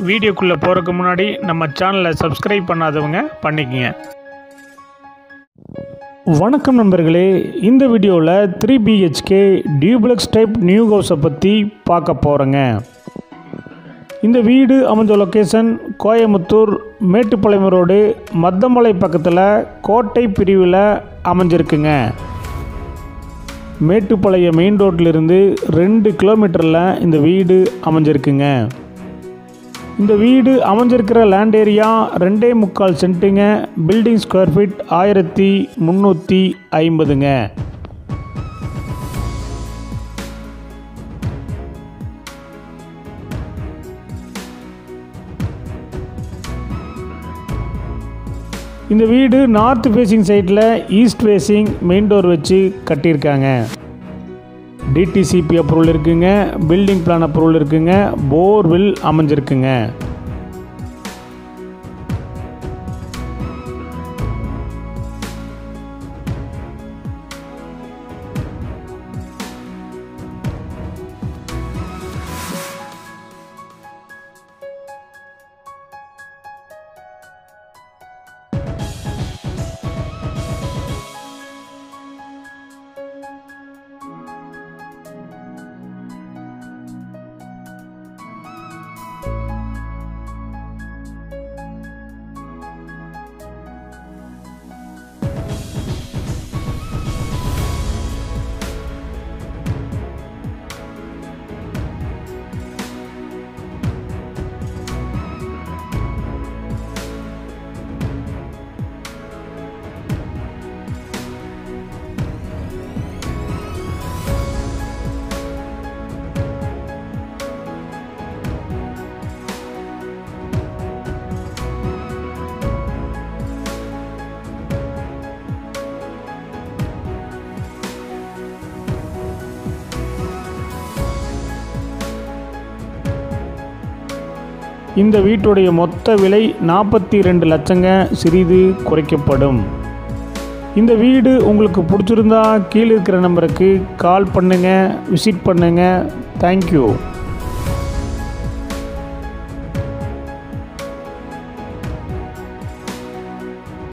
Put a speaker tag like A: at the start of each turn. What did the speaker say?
A: வீடியோக்குள்ளே போகிறதுக்கு முன்னாடி நம்ம சேனலை சப்ஸ்கிரைப் பண்ணாதவங்க பண்ணிக்கங்க. வணக்கம் நண்பர்களே, இந்த வீடியோவில் 3 BHK டியூப்ளெக்ஸ் டைப் நியூ ஹவுஸை பற்றி பார்க்க போகிறேங்க. இந்த வீடு அமைஞ்ச லொக்கேஷன் கோயமுத்தூர் மேட்டுப்பாளையம் ரோடு மத்தமலை பக்கத்தில் கோட்டை பிரிவில் அமைஞ்சிருக்குங்க. மேட்டுப்பாளையம் மெயின் ரோட்டிலிருந்து 2 கிலோமீட்டரில் இந்த வீடு அமைஞ்சிருக்குங்க. இந்த வீடு அமைஞ்சிருக்கிற லேண்ட் ஏரியா 2.25 சென்ட்டுங்க. பில்டிங் ஸ்கொயர் ஃபீட் 1350ங்க. இந்த வீடு நார்த் ஃபேஸிங் சைடில் ஈஸ்ட் ஃபேஸிங் மெயின் டோர் வச்சு கட்டியிருக்காங்க. டிடிசிபி அப்ரூவல் இருக்குங்க, பில்டிங் பிளான் அப்ரூவல் இருக்குங்க, போர்வெல் அமைஞ்சிருக்குங்க. இந்த வீட்டுடைய மொத்த விலை 42 லட்சங்க, சிறிது குறைக்கப்படும். இந்த வீடு உங்களுக்கு பிடிச்சிருந்தா கீழே இருக்கிற நம்பருக்கு கால் பண்ணுங்கள், விசிட் பண்ணுங்கள். தேங்க்யூ.